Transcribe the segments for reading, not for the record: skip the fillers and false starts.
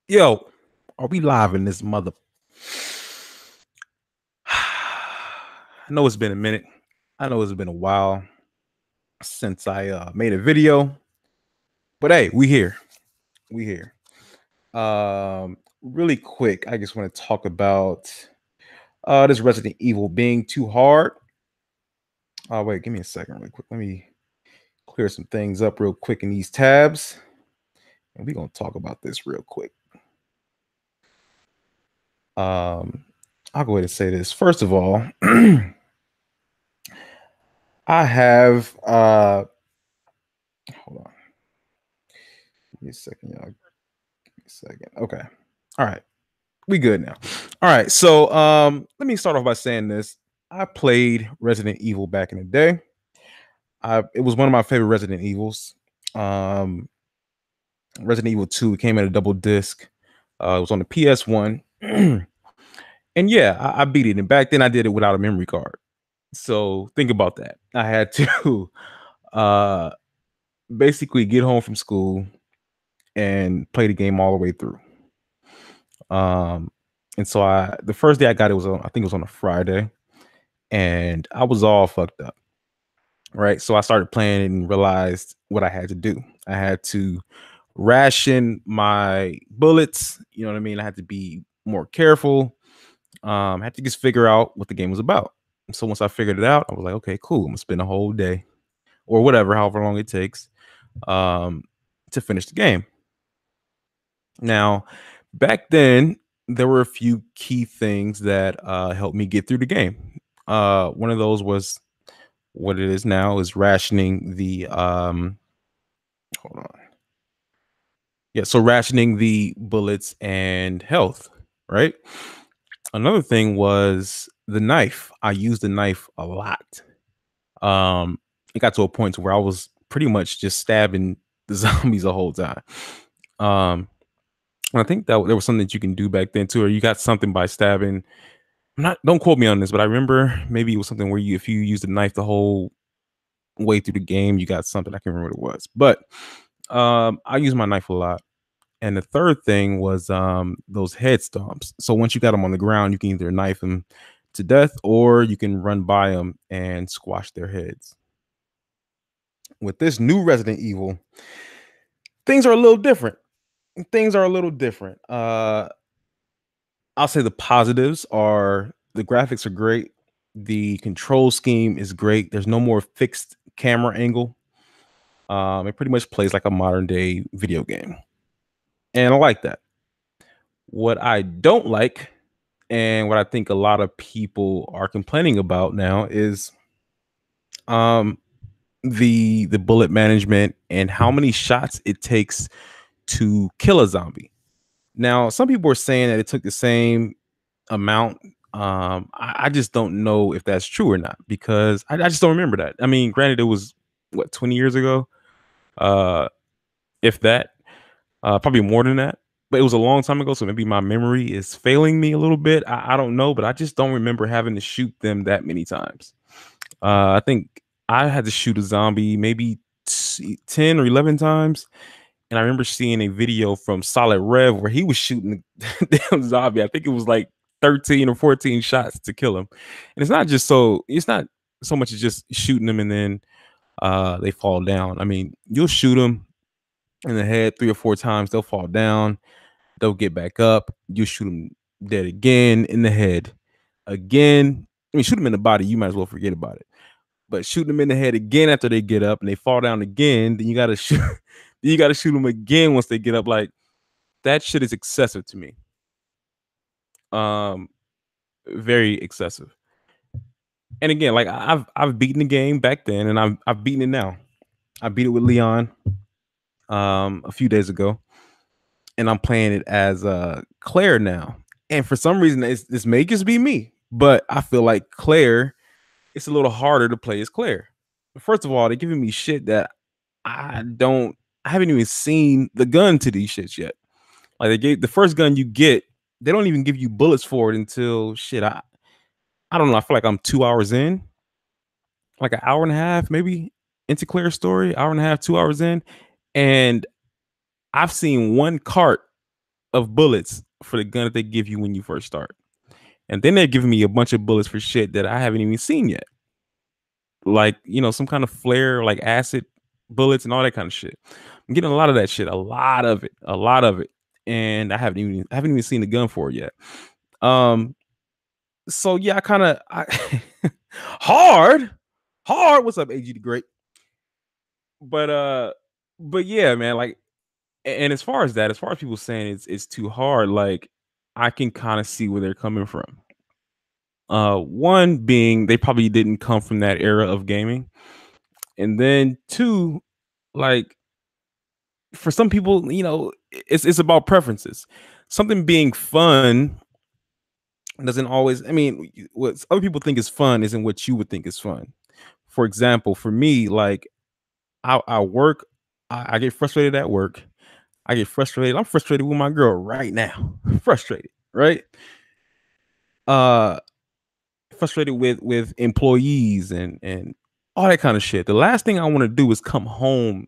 Yo, are we live in this mother? I know it's been a minute. I know it's been a while since I made a video, but hey, we here. We here. Really quick, I just want to talk about this Resident Evil being too hard. Oh, wait, give me a second, really quick. Let me clear some things up real quick in these tabs, and we're gonna talk about this real quick. Um, I'll go ahead and say this. First of all, I have hold on. Give me a second, y'all. Give me a second. Okay. All right. We good now. All right. So let me start off by saying this. I played Resident Evil back in the day. It was one of my favorite Resident Evils. Um Resident Evil 2 came at a double disc. It was on the PS1. And yeah, I beat it. And back then I did it without a memory card. So think about that. I had to uh basically get home from school and play the game all the way through. Um, and so the first day I got it was on, I think it was on a Friday, and I was all fucked up. Right. So I started playing and realized what I had to do. I had to ration my bullets. You know what I mean? I had to be more careful. I had to just figure out what the game was about. So once I figured it out, I was like, okay, cool. I'm gonna spend a whole day or whatever, however long it takes, um, to finish the game. Now, back then, there were a few key things that helped me get through the game. One of those was what it is now is rationing the hold on. Yeah, so rationing the bullets and health, right? Another thing was the knife. I used the knife a lot. Um, it got to a point to where I was pretty much just stabbing the zombies the whole time. Um, and I think that there was something that you can do back then too, or you got something by stabbing. I'm not. Don't quote me on this, but I remember maybe it was something where if you used the knife the whole way through the game, you got something. I can't remember what it was, but I use my knife a lot. And the third thing was those head stomps. So once you got them on the ground, you can either knife them to death or you can run by them and squash their heads. With this new Resident Evil, things are a little different. Things are a little different. I'll say the positives are the graphics are great. The control scheme is great. There's no more fixed camera angle. It pretty much plays like a modern day video game. And I like that. What I don't like, and what I think a lot of people are complaining about now is um the bullet management and how many shots it takes to kill a zombie. Now, some people are saying that it took the same amount. I just don't know if that's true or not because I just don't remember that. I mean, granted, it was what 20 years ago, uh, if that, probably more than that. But it was a long time ago, so maybe my memory is failing me a little bit. I don't know, but I just don't remember having to shoot them that many times. I think I had to shoot a zombie maybe 10 or 11 times. And I remember seeing a video from Solid Rev where he was shooting the damn zombie. I think it was like 13 or 14 shots to kill him. And it's not so much as just shooting them and then they fall down. I mean, you'll shoot them in the head 3 or 4 times, they'll fall down, they'll get back up, you shoot them dead again in the head. Again, I mean, shoot them in the body, you might as well forget about it. But shooting them in the head again after they get up and they fall down again, then you gotta shoot you gotta shoot them again once they get up. Like that shit is excessive to me. Um, very excessive. And again, like I've beaten the game back then, and I've beaten it now. I beat it with Leon a few days ago, and I'm playing it as Claire now. And for some reason, this may just be me, but I feel like Claire, it's a little harder to play as Claire. First of all, they're giving me shit that I don't, I haven't even seen the gun to these shits yet. Like they gave the first gun you get, they don't even give you bullets for it until shit. I don't know. I feel like I'm 2 hours in, like an hour and a half, maybe into Claire's story, hour and a half, 2 hours in, and I've seen one cart of bullets for the gun that they give you when you first start. And then they're giving me a bunch of bullets for shit that I haven't even seen yet. Like, some kind of flare, like acid bullets and all that kind of shit. I'm getting a lot of that shit, a lot of it, a lot of it. And I haven't even seen the gun for it yet. Um, so yeah, I hard, hard. What's up, AG the Great? But but yeah, man, like, and as far as people saying it's too hard, like I can kind of see where they're coming from. One being they probably didn't come from that era of gaming. And then two, like for some people, it's about preferences. Something being fun doesn't always, I mean, what other people think is fun isn't what you would think is fun. For example, for me, like I work, I get frustrated at work. I get frustrated. I'm frustrated with my girl right now. Frustrated, right? Uh Frustrated with employees and all that kind of shit. The last thing I want to do is come home,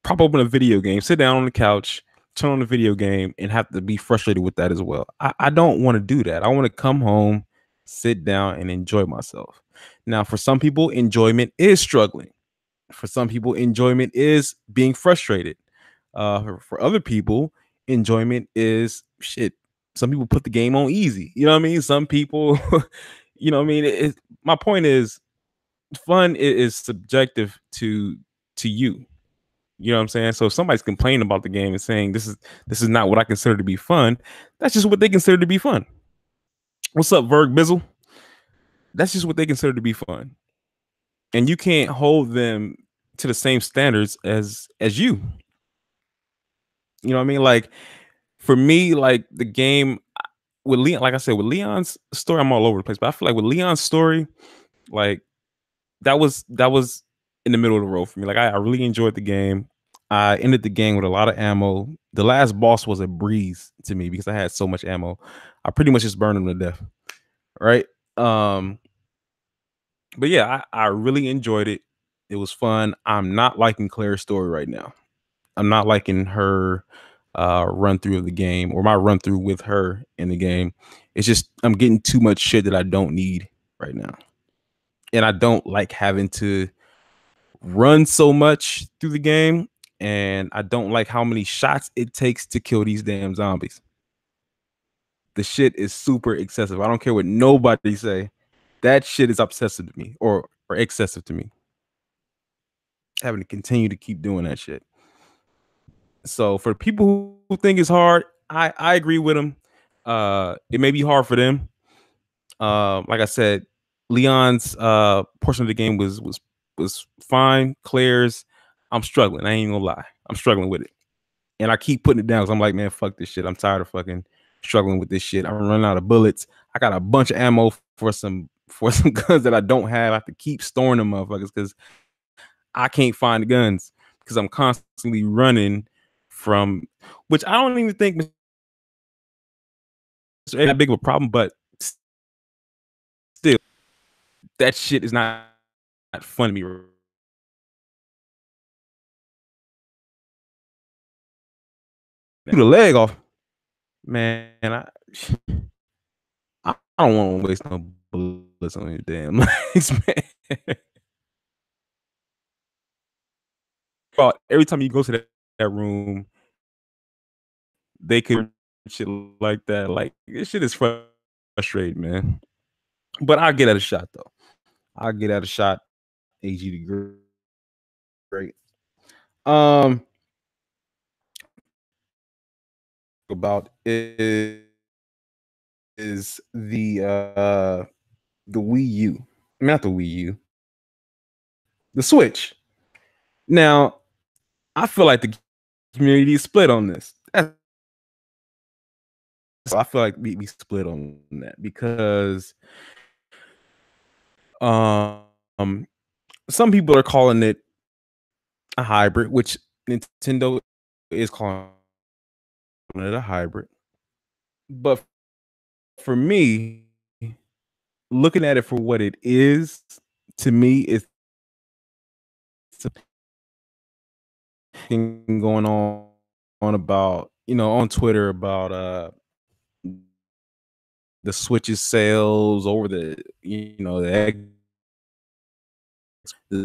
prop open a video game, sit down on the couch, turn on the video game, and have to be frustrated with that as well. I don't want to do that. I want to come home, sit down, and enjoy myself. Now, for some people, enjoyment is struggling. For some people, enjoyment is being frustrated. For other people, enjoyment is shit. Some people put the game on easy. You know what I mean? Some people, you know what I mean? My point is, fun is subjective to you. You know what I'm saying? So if somebody's complaining about the game and saying this is not what I consider to be fun, that's just what they consider to be fun. What's up, Verg Bizzle? That's just what they consider to be fun. And you can't hold them to the same standards as you. You know what I mean? Like for me, like the game with Leon, like I said, with Leon's story, I'm all over the place. But I feel like with Leon's story, like that was in the middle of the road for me. Like I really enjoyed the game. I ended the game with a lot of ammo. The last boss was a breeze to me because I had so much ammo. I pretty much just burned him to death. Right. Um, but yeah, I really enjoyed it. It was fun. I'm not liking Claire's story right now. I'm not liking her run through of the game or my run through with her in the game. It's just I'm getting too much shit that I don't need right now. And I don't like having to run so much through the game, and I don't like how many shots it takes to kill these damn zombies. The shit is super excessive. I don't care what nobody say. That shit is obsessive to me or excessive to me. Having to continue to keep doing that shit. So for people who think it's hard, I agree with them. It may be hard for them. Like I said, Leon's portion of the game was fine. Claire's, I'm struggling. I ain't gonna lie. I'm struggling with it. And I keep putting it down because I'm like, man, fuck this shit. I'm tired of fucking struggling with this shit. I'm running out of bullets. I got a bunch of ammo for some guns that I don't have. I have to keep storing them motherfuckers because I can't find the guns because I'm constantly running from, which I don't even think it's that big of a problem, but still, that shit is not fun to me. The leg off, man. I don't want to waste no bullets on your damn legs, man. Bro, every time you go to that room, they could shit like that. Like this shit is frustrating, man. But I'll get at a shot though. I'll get at a shot. AG the Great. Um, about is the Wii U, not the Wii U, the Switch. Now, I feel like the community is split on this. So I feel like we split on that because um some people are calling it a hybrid, which Nintendo is calling it a hybrid. But for me, looking at it for what it is, to me, it's something going on about on Twitter about the Switch's sales over the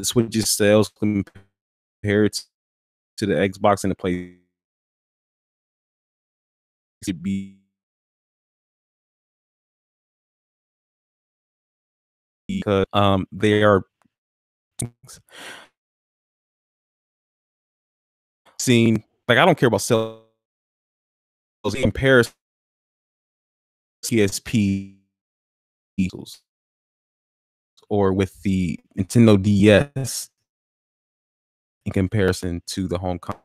Switch's sales compared to the Xbox and the Play to be because they are seen like I don't care about sales in comparison to PSP or with the Nintendo DS in comparison to the home console.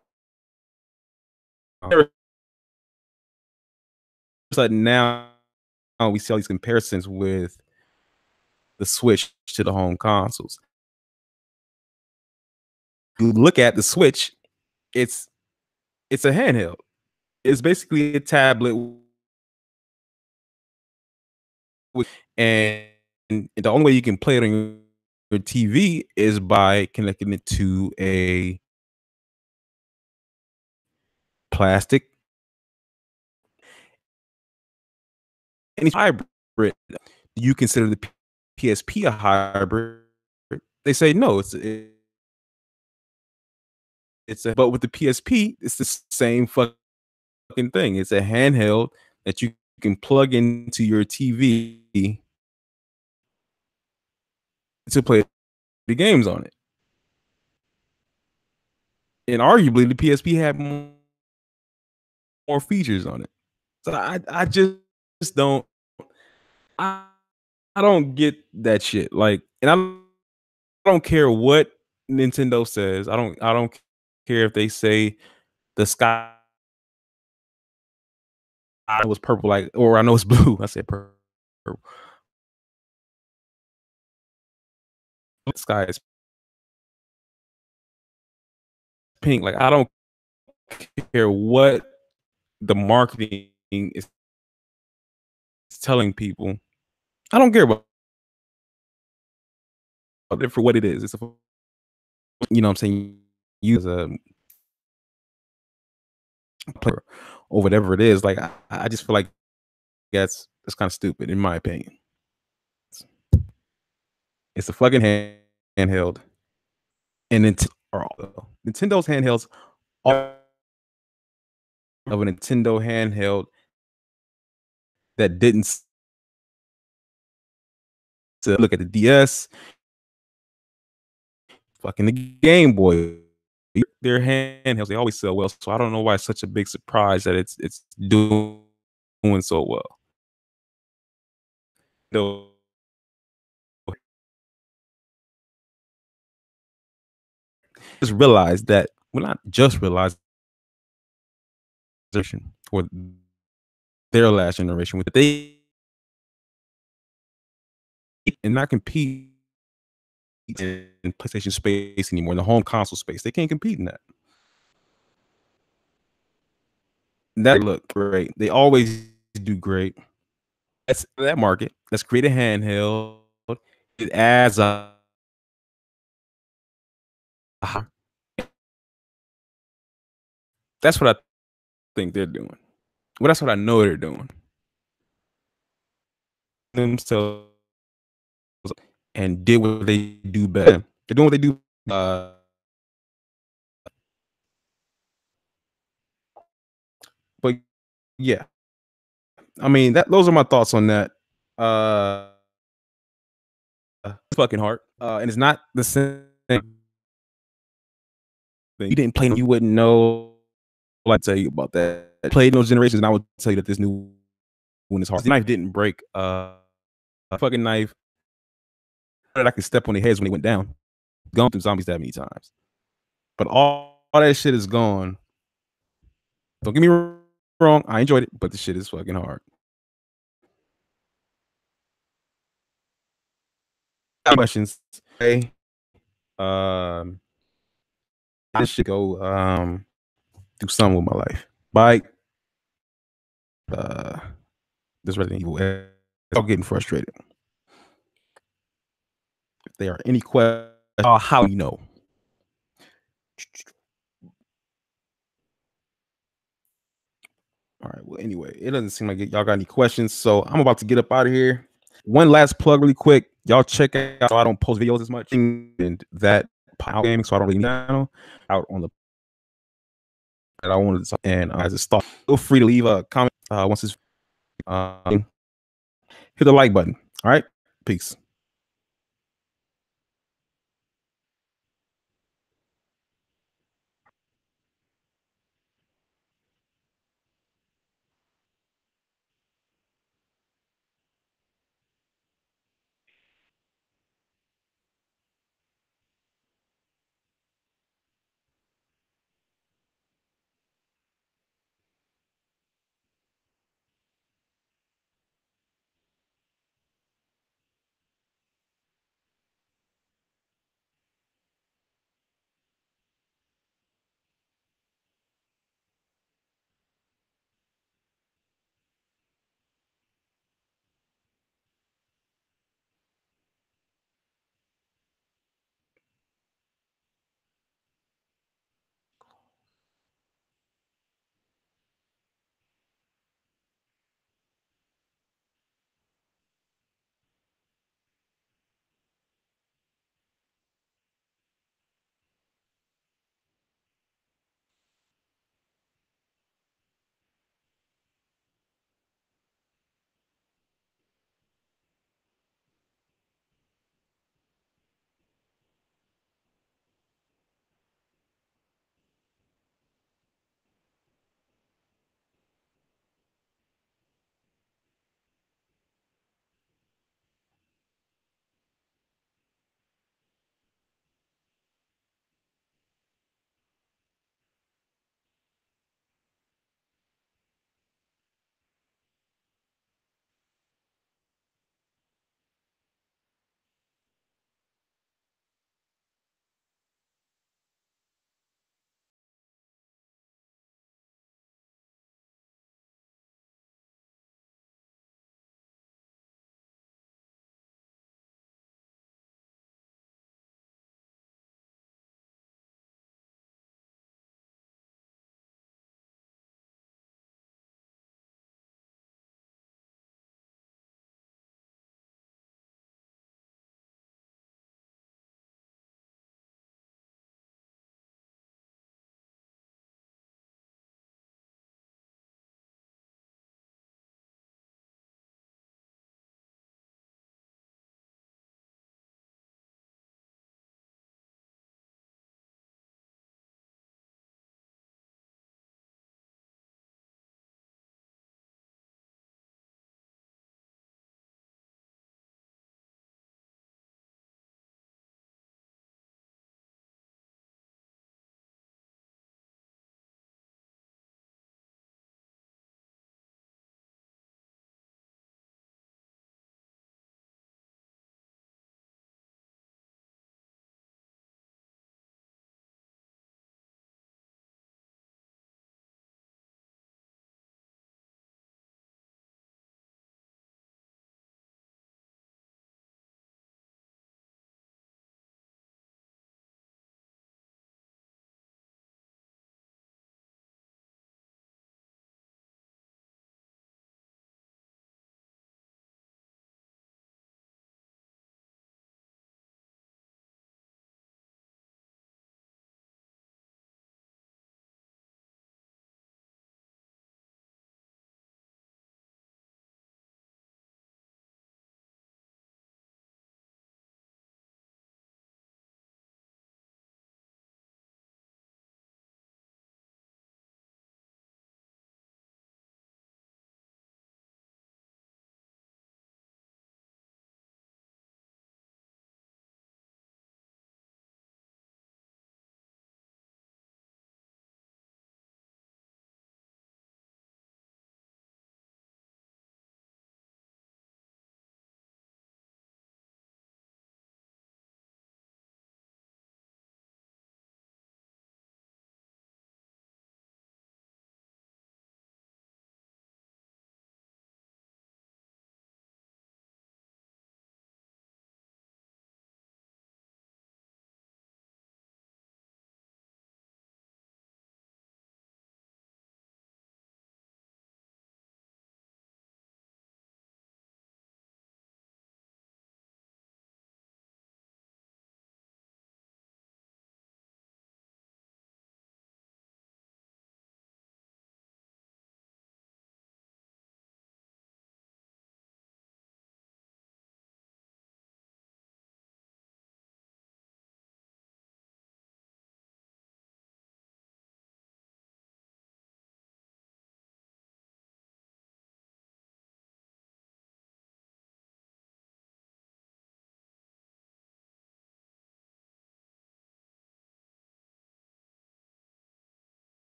But now we see all these comparisons with the Switch to the home consoles. You look at the Switch, it's a handheld. It's basically a tablet, and the only way you can play it on your TV is by connecting it to a plastic and it's hybrid. Do you consider the PSP a hybrid? They say no. It's a but with the PSP, it's the same fucking thing. It's a handheld that you can plug into your TV to play the games on it. And arguably, the PSP had more features on it. So I just don't I, I don't get that shit. Like, and I don't care what Nintendo says. I don't care if they say the sky was purple, like, or I know it's blue. I said purple. The sky is pink. Like, I don't care what the marketing is telling people. I don't care about it for what it is. It's a, what I'm saying, you as a player or whatever it is. Like, I just feel like that's kind of stupid in my opinion. It's a fucking handheld, and Nintendo's handhelds are of a Nintendo handheld that didn't to look at the DS, fucking the Game Boy. Their handhelds, they always sell well. So I don't know why it's such a big surprise that it's doing so well. No, just realize that well, not just realize or their last generation with they and not compete in PlayStation space anymore, in the home console space. They can't compete in that. That look great. They always do great. That's that market. Let's create a handheld. It adds a that's what I think they're doing. Well, that's what I know they're doing. Themselves and did what they do better. They're doing what they do. But yeah, I mean that. Those are my thoughts on that. It's fucking hard, and it's not the same thing. You didn't play, you wouldn't know. I'll tell you about that. I played those generations, and I would tell you that this new one is hard. The knife didn't break. A fucking knife that I could step on their heads when they went down. Gone through zombies that many times, but all that shit is gone. Don't get me wrong, I enjoyed it, but the shit is fucking hard. Questions? Hey, um, I should go do something with my life. Bye. Uh, this Resident Evil. I'm getting frustrated. If there are any questions, how you know? anyway, it doesn't seem like y'all got any questions, so I'm about to get up out of here. One last plug, really quick. Y'all check out. So I don't post videos as much, and that gaming, so I don't really know out on the that I wanted to. And as a start, feel free to leave a comment once it's hit the like button. All right, peace.